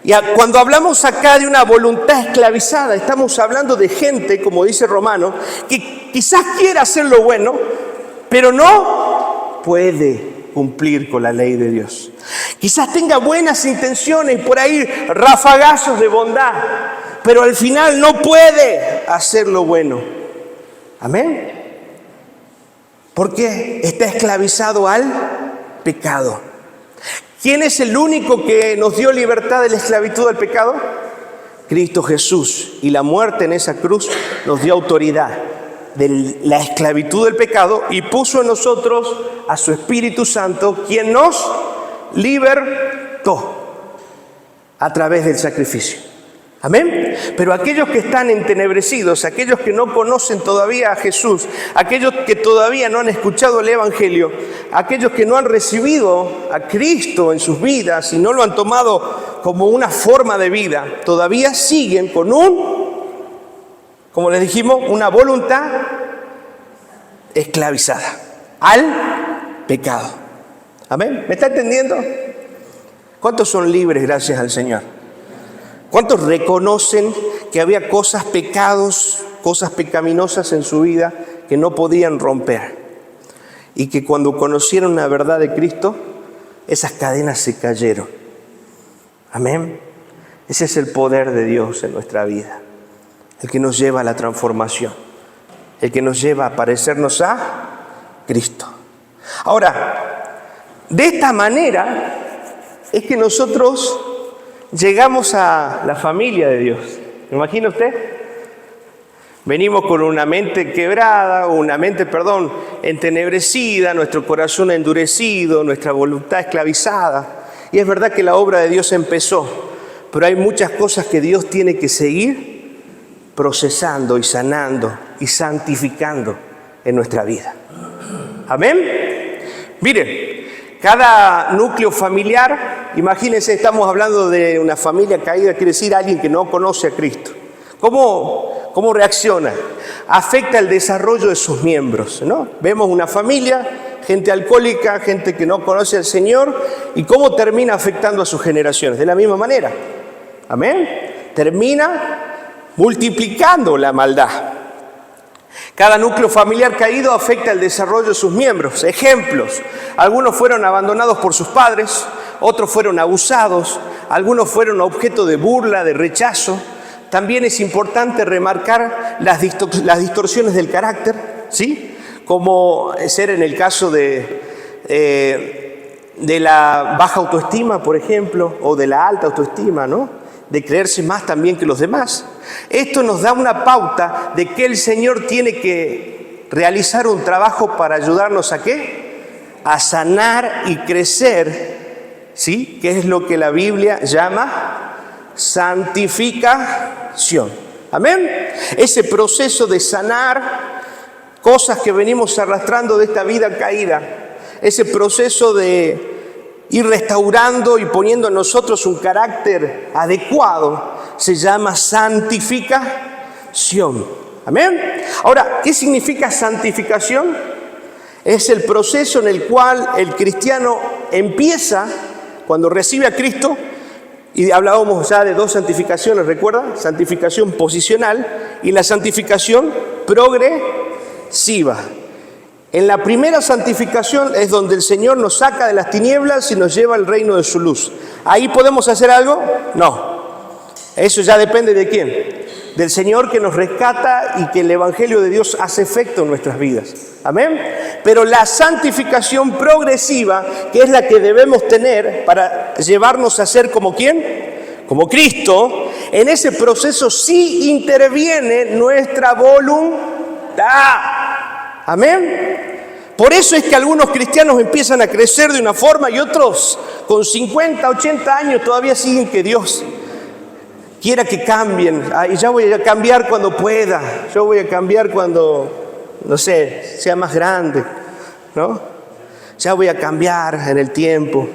Y cuando hablamos acá de una voluntad esclavizada, estamos hablando de gente, como dice Romano, que quizás quiera hacer lo bueno, pero no puede cumplir con la ley de Dios. Quizás tenga buenas intenciones, por ahí rafagazos de bondad, pero al final no puede hacer lo bueno. Amén. ¿Por qué? Está esclavizado al pecado. ¿Quién es el único que nos dio libertad de la esclavitud al pecado? Cristo Jesús. Y la muerte en esa cruz nos dio autoridad de la esclavitud del pecado y puso en nosotros a su Espíritu Santo, quien nos libertó a través del sacrificio. Amén. Pero aquellos que están entenebrecidos, aquellos que no conocen todavía a Jesús, aquellos que todavía no han escuchado el Evangelio, aquellos que no han recibido a Cristo en sus vidas y no lo han tomado como una forma de vida, todavía siguen con como les dijimos, una voluntad esclavizada al pecado. Amén. ¿Me está entendiendo? ¿Cuántos son libres gracias al Señor? ¿Cuántos reconocen que había pecados, cosas pecaminosas en su vida que no podían romper? Y que cuando conocieron la verdad de Cristo, esas cadenas se cayeron. Amén. Ese es el poder de Dios en nuestra vida. El que nos lleva a la transformación. El que nos lleva a parecernos a Cristo. Ahora, de esta manera es que nosotros llegamos a la familia de Dios. ¿Me imagina usted? Venimos con una mente quebrada, entenebrecida, nuestro corazón endurecido, nuestra voluntad esclavizada. Y es verdad que la obra de Dios empezó, pero hay muchas cosas que Dios tiene que seguir procesando y sanando y santificando en nuestra vida. Amén. Miren, cada núcleo familiar, imagínense, estamos hablando de una familia caída, quiere decir alguien que no conoce a Cristo. ¿Cómo reacciona? Afecta el desarrollo de sus miembros, ¿no? Vemos una familia, gente alcohólica, gente que no conoce al Señor, y cómo termina afectando a sus generaciones. De la misma manera. Amén. Termina multiplicando la maldad. Cada núcleo familiar caído afecta el desarrollo de sus miembros. Ejemplos: algunos fueron abandonados por sus padres, otros fueron abusados, algunos fueron objeto de burla, de rechazo. También es importante remarcar las distorsiones del carácter, ¿sí? Como ser en el caso de la baja autoestima, por ejemplo, o de la alta autoestima, ¿no? De creerse más también que los demás. Esto nos da una pauta de que el Señor tiene que realizar un trabajo para ayudarnos ¿a qué? A sanar y crecer, ¿sí? Que es lo que la Biblia llama santificación. Amén. Ese proceso de sanar cosas que venimos arrastrando de esta vida caída, ese proceso de ir restaurando y poniendo en nosotros un carácter adecuado, se llama santificación. Amén. Ahora, ¿qué significa santificación? Es el proceso en el cual el cristiano empieza cuando recibe a Cristo. Y hablábamos ya de dos santificaciones, ¿recuerda? Santificación posicional y la santificación progresiva. En la primera santificación es donde el Señor nos saca de las tinieblas y nos lleva al reino de su luz. ¿Ahí podemos hacer algo? No. Eso ya depende de quién. Del Señor, que nos rescata y que el Evangelio de Dios hace efecto en nuestras vidas. Amén. Pero la santificación progresiva, que es la que debemos tener para llevarnos a ser como ¿quién? Como Cristo. En ese proceso sí interviene nuestra voluntad. Amén. Por eso es que algunos cristianos empiezan a crecer de una forma y otros con 50, 80 años todavía siguen que Dios quiera que cambien. Ay, ya voy a cambiar cuando pueda. Yo voy a cambiar cuando, no sé, sea más grande, ¿no? Ya voy a cambiar en el tiempo.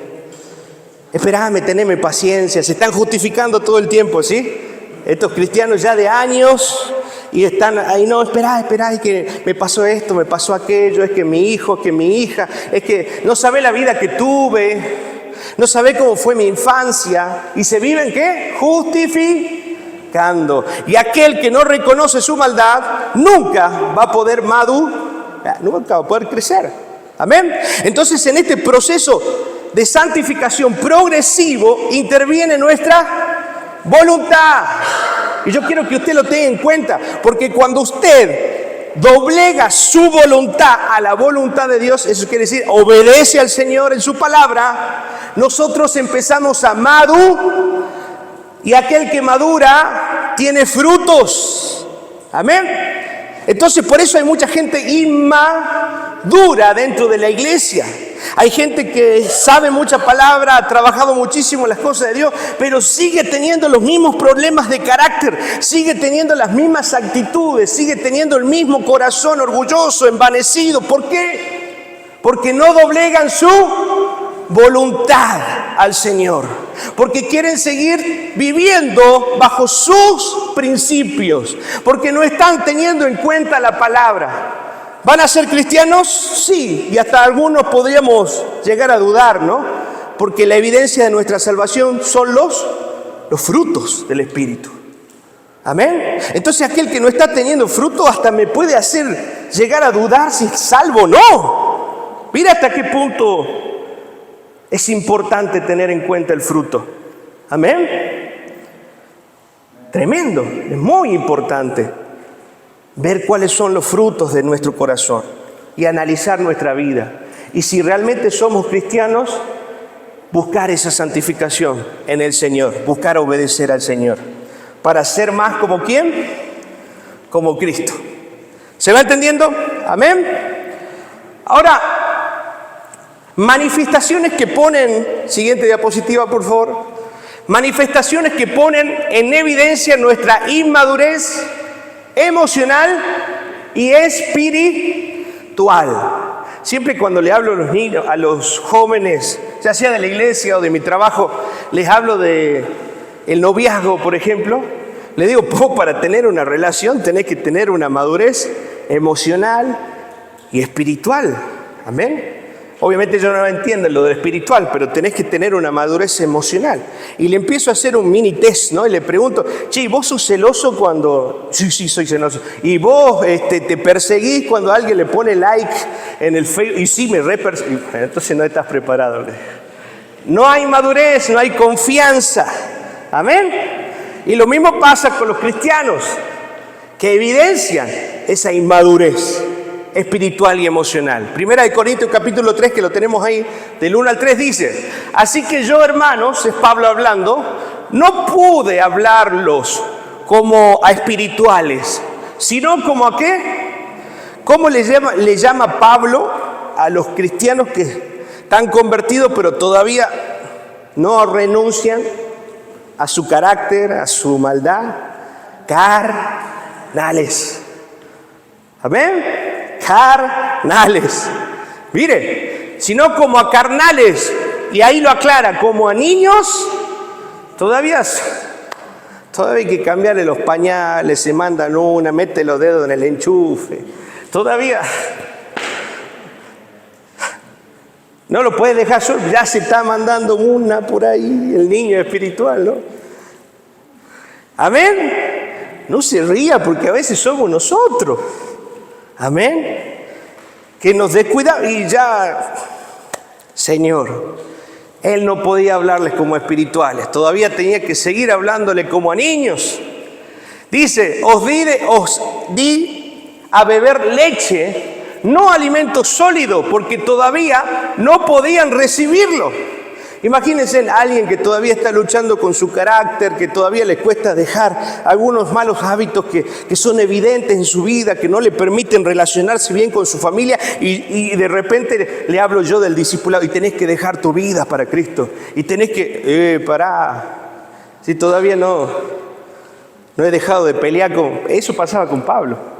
Esperame, teneme paciencia. Se están justificando todo el tiempo, ¿sí? Estos cristianos ya de años y están ahí, no, esperá, es que me pasó esto, me pasó aquello, es que mi hijo, que mi hija, es que no sabe la vida que tuve, no sabe cómo fue mi infancia, y se viven, ¿qué? Justificando. Y aquel que no reconoce su maldad nunca va a poder nunca va a poder crecer. Amén. Entonces, en este proceso de santificación progresivo interviene nuestra voluntad. Y yo quiero que usted lo tenga en cuenta, porque cuando usted doblega su voluntad a la voluntad de Dios, eso quiere decir, obedece al Señor en su palabra, nosotros empezamos a madurar, y aquel que madura tiene frutos. Amén. Entonces, por eso hay mucha gente inmadura dentro de la iglesia. Hay gente que sabe mucha palabra, ha trabajado muchísimo en las cosas de Dios, pero sigue teniendo los mismos problemas de carácter, sigue teniendo las mismas actitudes, sigue teniendo el mismo corazón orgulloso, envanecido. ¿Por qué? Porque no doblegan su voluntad al Señor, porque quieren seguir viviendo bajo sus principios, porque no están teniendo en cuenta la palabra. ¿Van a ser cristianos? Sí, y hasta algunos podríamos llegar a dudar, ¿no? Porque la evidencia de nuestra salvación son los frutos del Espíritu. Amén. Entonces aquel que no está teniendo fruto hasta me puede hacer llegar a dudar si es salvo o no. Mira hasta qué punto es importante tener en cuenta el fruto. Amén. Tremendo, es muy importante ver cuáles son los frutos de nuestro corazón y analizar nuestra vida. Y si realmente somos cristianos, buscar esa santificación en el Señor, buscar obedecer al Señor, para ser más como ¿quién? Como Cristo. ¿Se va entendiendo? Amén. Ahora, manifestaciones que ponen, siguiente diapositiva por favor, manifestaciones que ponen en evidencia nuestra inmadurez emocional y espiritual. Siempre cuando le hablo a los niños, a los jóvenes, ya sea de la iglesia o de mi trabajo, les hablo de el noviazgo, por ejemplo. Les digo, para tener una relación tenés que tener una madurez emocional y espiritual. Amén. Obviamente yo no entiendo lo de espiritual, pero tenés que tener una madurez emocional. Y le empiezo a hacer un mini test, ¿no? Y le pregunto, che, ¿vos sos celoso cuando...? Sí, soy celoso. ¿Y vos te perseguís cuando alguien le pone like en el Facebook? Y sí, me reperseguís. Entonces no estás preparado. No hay madurez, no hay confianza. Amén. Y lo mismo pasa con los cristianos, que evidencian esa inmadurez espiritual y emocional. Primera de Corintios capítulo 3, que lo tenemos ahí, del 1 al 3 dice: así que yo, hermanos, es Pablo hablando, no pude hablarlos como a espirituales, sino como a ¿qué? ¿Cómo le llama Pablo a los cristianos que están convertidos pero todavía no renuncian a su carácter, a su maldad? Carnales. ¿Amén? Carnales. Mire, sino como a carnales, y ahí lo aclara, como a niños, todavía hay que cambiarle los pañales, se mandan una, mete los dedos en el enchufe, todavía no lo puedes dejar solo, ya se está mandando una por ahí, el niño espiritual, ¿no? Amén. No se ría porque a veces somos nosotros. Amén. Que nos descuida y ya, Señor, Él no podía hablarles como espirituales, todavía tenía que seguir hablándole como a niños. Dice, os di a beber leche, no alimento sólido, porque todavía no podían recibirlo. Imagínense a alguien que todavía está luchando con su carácter, que todavía le cuesta dejar algunos malos hábitos que son evidentes en su vida, que no le permiten relacionarse bien con su familia, y de repente le hablo yo del discipulado, y tenés que dejar tu vida para Cristo, y tenés que, pará, si todavía no he dejado de pelear con... Eso pasaba con Pablo.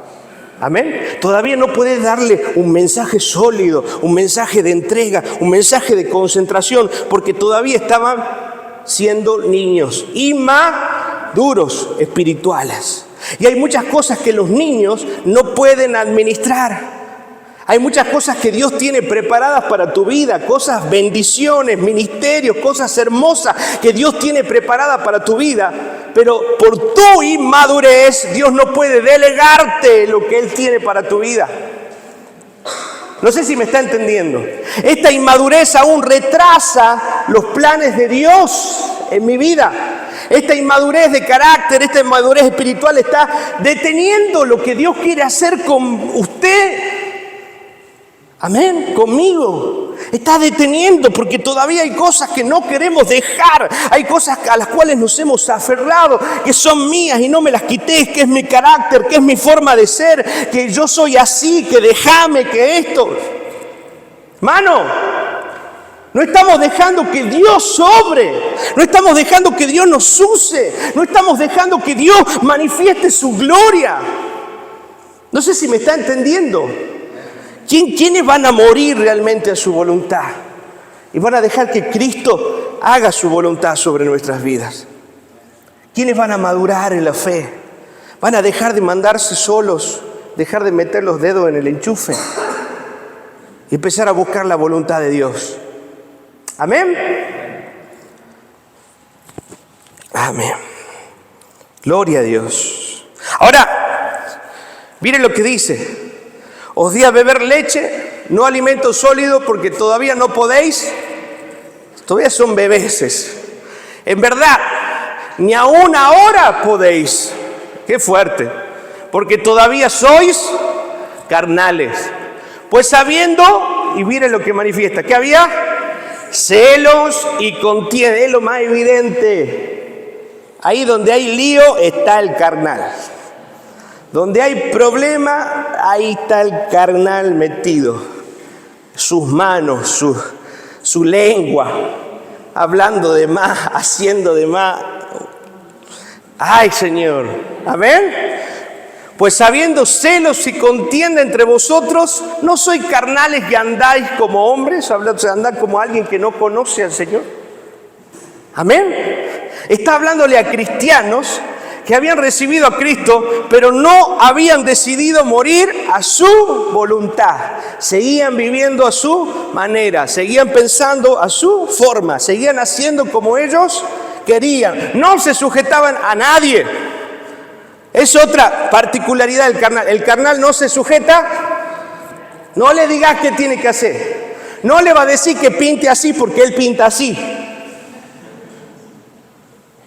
Amén. Todavía no puede darle un mensaje sólido, un mensaje de entrega, un mensaje de concentración, porque todavía estaban siendo niños inmaduros espirituales. Y hay muchas cosas que los niños no pueden administrar. Hay muchas cosas que Dios tiene preparadas para tu vida, cosas, bendiciones, ministerios, cosas hermosas que Dios tiene preparadas para tu vida, pero por tu inmadurez Dios no puede delegarte lo que Él tiene para tu vida. No sé si me está entendiendo. Esta inmadurez aún retrasa los planes de Dios en mi vida. Esta inmadurez de carácter, esta inmadurez espiritual está deteniendo lo que Dios quiere hacer con usted. Amén, conmigo. Está deteniendo porque todavía hay cosas que no queremos dejar. Hay cosas a las cuales nos hemos aferrado, que son mías y no me las quité, que es mi carácter, que es mi forma de ser, que yo soy así, que déjame, que esto. Hermano, no estamos dejando que Dios sobre, no estamos dejando que Dios nos use, no estamos dejando que Dios manifieste su gloria. No sé si me está entendiendo. ¿Quiénes van a morir realmente a su voluntad? Y van a dejar que Cristo haga su voluntad sobre nuestras vidas. ¿Quiénes van a madurar en la fe? Van a dejar de mandarse solos, dejar de meter los dedos en el enchufe y empezar a buscar la voluntad de Dios. Amén. Amén. Gloria a Dios. Ahora, miren lo que dice. Os di a beber leche, no alimento sólido, porque todavía no podéis. Todavía son bebeses. En verdad, ni aún ahora podéis. Qué fuerte. Porque todavía sois carnales. Pues sabiendo, y miren lo que manifiesta, ¿qué había? Celos y contienda, es lo más evidente. Ahí donde hay lío está el carnal. Donde hay problema, ahí está el carnal metido. Sus manos, su lengua, hablando de más, haciendo de más. ¡Ay, Señor! ¿Amén? Pues habiendo celos y contienda entre vosotros, ¿no sois carnales y andáis como hombres? Hablando de andar como alguien que no conoce al Señor. ¿Amén? Está hablándole a cristianos que habían recibido a Cristo, pero no habían decidido morir a su voluntad. Seguían viviendo a su manera, seguían pensando a su forma, seguían haciendo como ellos querían. No se sujetaban a nadie. Es otra particularidad del carnal. El carnal no se sujeta. No le digas qué tiene que hacer. No le va a decir que pinte así porque él pinta así.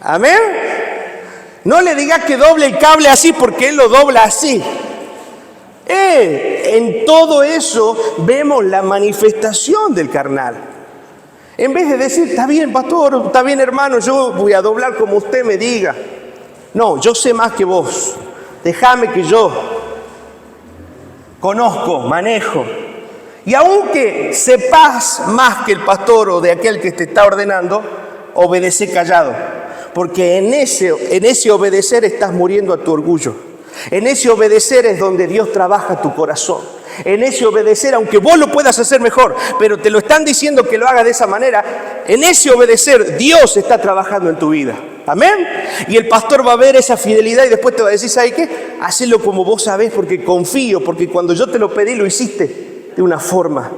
Amén. No le digas que doble el cable así porque él lo dobla así. En todo eso vemos la manifestación del carnal. En vez de decir, está bien, pastor, está bien, hermano, yo voy a doblar como usted me diga. No, yo sé más que vos. Déjame que yo conozco, manejo. Y aunque sepas más que el pastor o de aquel que te está ordenando, obedece callado. Porque en ese obedecer estás muriendo a tu orgullo. En ese obedecer es donde Dios trabaja tu corazón. En ese obedecer, aunque vos lo puedas hacer mejor, pero te lo están diciendo que lo hagas de esa manera, en ese obedecer Dios está trabajando en tu vida. Amén. Y el pastor va a ver esa fidelidad y después te va a decir, ¿sabes qué? Hacelo como vos sabés porque confío, porque cuando yo te lo pedí lo hiciste de una forma.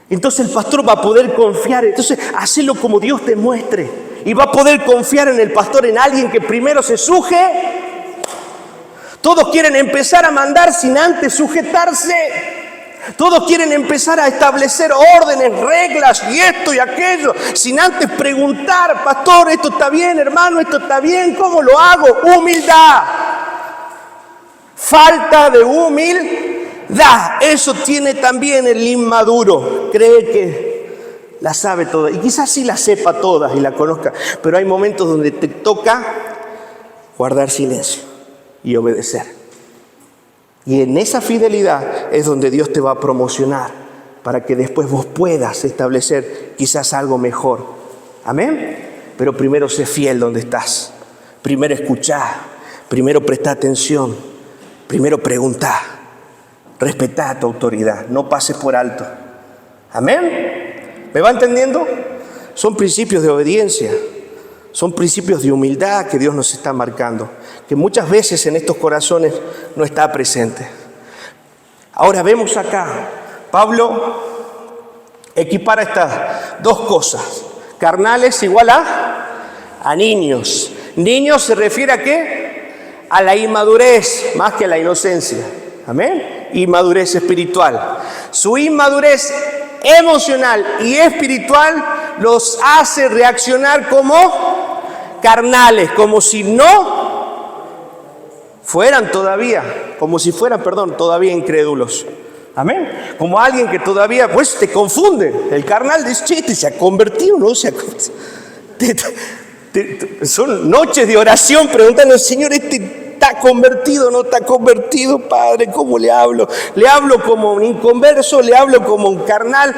Entonces el pastor va a poder confiar. Entonces, hacelo como Dios te muestre. Y va a poder confiar en el pastor, en alguien que primero se suje. Todos quieren empezar a mandar sin antes sujetarse. Todos quieren empezar a establecer órdenes, reglas y esto y aquello, sin antes preguntar, pastor, esto está bien, hermano, esto está bien, ¿cómo lo hago? Humildad. Falta de humildad. Eso tiene también el inmaduro. Cree que la sabe toda. Y quizás sí la sepa todas y la conozca. Pero hay momentos donde te toca guardar silencio y obedecer. Y en esa fidelidad es donde Dios te va a promocionar para que después vos puedas establecer quizás algo mejor. Amén. Pero primero sé fiel donde estás. Primero escuchá. Primero presta atención. Primero preguntá. Respetá tu autoridad. No pases por alto. Amén. ¿Me va entendiendo? Son principios de obediencia. Son principios de humildad que Dios nos está marcando, que muchas veces en estos corazones no está presente. Ahora vemos acá, Pablo equipara estas dos cosas. Carnales igual a niños. Niños se refiere a ¿qué? A la inmadurez más que a la inocencia. Amén. Inmadurez espiritual. Su inmadurez emocional y espiritual los hace reaccionar como carnales, como si fueran todavía incrédulos. Amén. Como alguien que todavía, pues te confunde. El carnal dice, che, se ha convertido, ¿no? Son noches de oración preguntando al Señor, ¿está convertido o no está convertido, Padre? ¿Cómo le hablo? ¿Le hablo como un inconverso? ¿Le hablo como un carnal?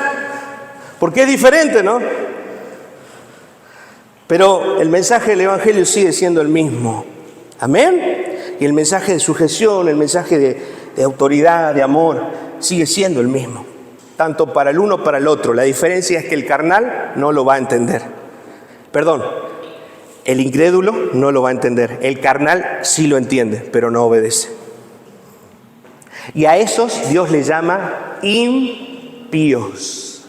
Porque es diferente, ¿no? Pero el mensaje del Evangelio sigue siendo el mismo. Amén. Y el mensaje de sujeción, el mensaje de autoridad, de amor, sigue siendo el mismo. Tanto para el uno como para el otro. La diferencia es que el carnal no lo va a entender. El incrédulo no lo va a entender. El carnal sí lo entiende, pero no obedece. Y a esos Dios les llama impíos.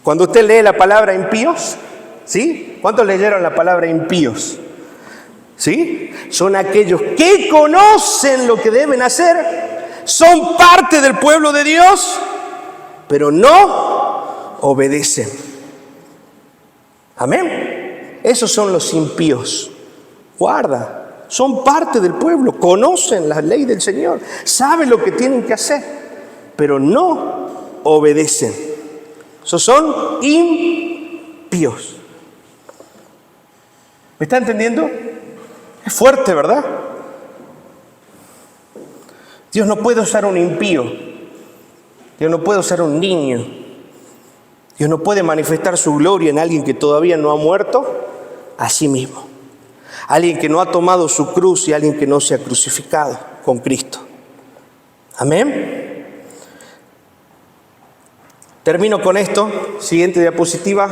Cuando usted lee la palabra impíos, ¿sí? ¿Cuántos leyeron la palabra impíos? ¿Sí? Son aquellos que conocen lo que deben hacer, son parte del pueblo de Dios, pero no obedecen. Amén. Esos son los impíos. Guarda, son parte del pueblo, conocen la ley del Señor, saben lo que tienen que hacer, pero no obedecen. Esos son impíos. ¿Me está entendiendo? Es fuerte, ¿verdad? Dios no puede usar un impío. Dios no puede usar un niño. Dios no puede manifestar su gloria en alguien que todavía no ha muerto a sí mismo. Alguien que no ha tomado su cruz y alguien que no se ha crucificado con Cristo. Amén. Termino con esto. Siguiente diapositiva.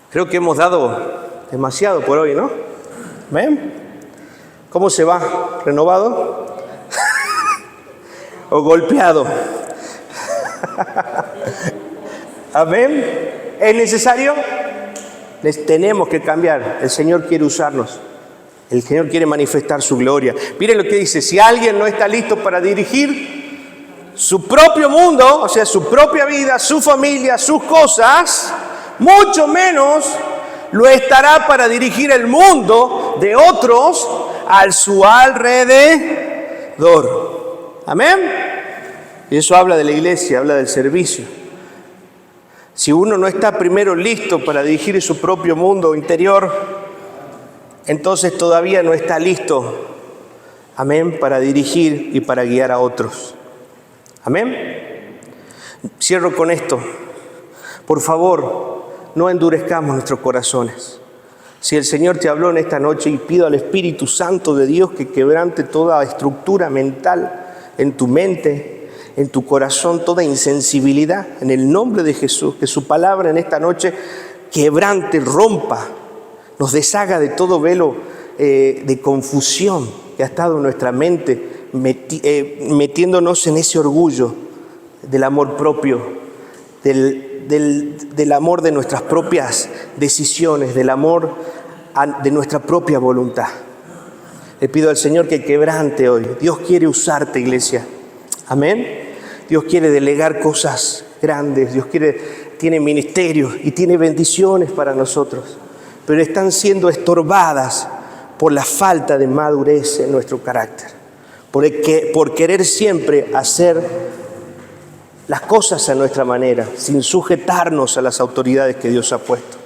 Creo que hemos dado demasiado por hoy, ¿no? ¿Ven? ¿Cómo se va? ¿Renovado? ¿O golpeado? ¿Amén? ¿Es necesario? Les tenemos que cambiar. El Señor quiere usarnos. El Señor quiere manifestar su gloria. Miren lo que dice. Si alguien no está listo para dirigir su propio mundo, o sea, su propia vida, su familia, sus cosas, mucho menos lo estará para dirigir el mundo de otros a su alrededor. Amén. Y eso habla de la iglesia, habla del servicio. Si uno no está primero listo para dirigir su propio mundo interior, entonces todavía no está listo, amén, para dirigir y para guiar a otros. Amén. Cierro con esto. Por favor, no endurezcamos nuestros corazones. Si el Señor te habló en esta noche, y pido al Espíritu Santo de Dios que quebrante toda estructura mental en tu mente, en tu corazón, toda insensibilidad, en el nombre de Jesús, que su palabra en esta noche quebrante, rompa, nos deshaga de todo velo de confusión que ha estado en nuestra mente, metiéndonos en ese orgullo del amor propio, del amor de nuestras propias decisiones, del amor de nuestra propia voluntad. Le pido al Señor que quebrante hoy. Dios quiere usarte, iglesia. Amén. Dios quiere delegar cosas grandes. Dios tiene ministerios y tiene bendiciones para nosotros. Pero están siendo estorbadas por la falta de madurez en nuestro carácter. Por querer siempre hacer las cosas a nuestra manera, sin sujetarnos a las autoridades que Dios ha puesto.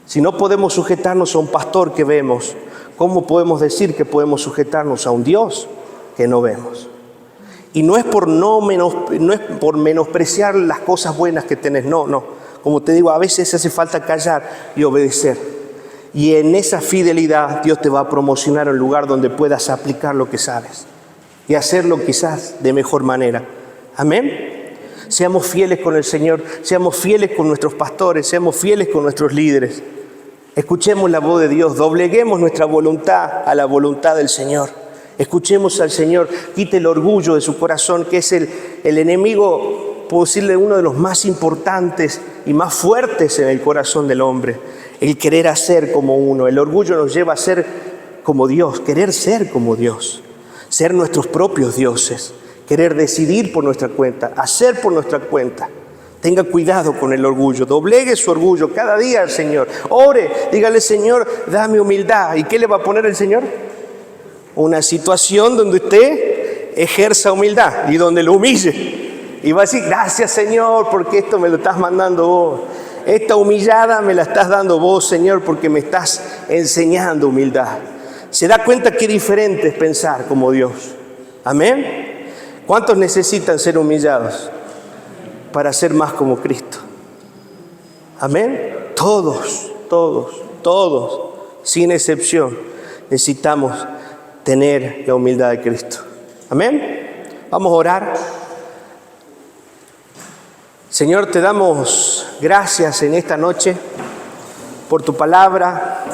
Si no podemos sujetarnos a un pastor que vemos, ¿cómo podemos decir que podemos sujetarnos a un Dios que no vemos? Y no es por menospreciar las cosas buenas que tenés, no. Como te digo, a veces hace falta callar y obedecer. Y en esa fidelidad Dios te va a promocionar a un lugar donde puedas aplicar lo que sabes y hacerlo quizás de mejor manera. Amén. Seamos fieles con el Señor, seamos fieles con nuestros pastores, seamos fieles con nuestros líderes. Escuchemos la voz de Dios, dobleguemos nuestra voluntad a la voluntad del Señor. Escuchemos al Señor, quite el orgullo de su corazón, que es el enemigo, puedo decirle, uno de los más importantes y más fuertes en el corazón del hombre. El querer hacer como uno. El orgullo nos lleva a ser como Dios, querer ser como Dios, ser nuestros propios dioses, querer decidir por nuestra cuenta, hacer por nuestra cuenta. Tenga cuidado con el orgullo, doblegue su orgullo cada día al Señor. Ore, dígale, Señor, dame humildad. ¿Y qué le va a poner el Señor? Una situación donde usted ejerza humildad y donde lo humille. Y va a decir, gracias, Señor, porque esto me lo estás mandando vos. Esta humillada me la estás dando vos, Señor, porque me estás enseñando humildad. ¿Se da cuenta qué diferente es pensar como Dios? Amén. ¿Cuántos necesitan ser humillados para ser más como Cristo? Amén. Todos, sin excepción, necesitamos tener la humildad de Cristo. Amén. Vamos a orar. Señor, te damos gracias en esta noche por tu palabra.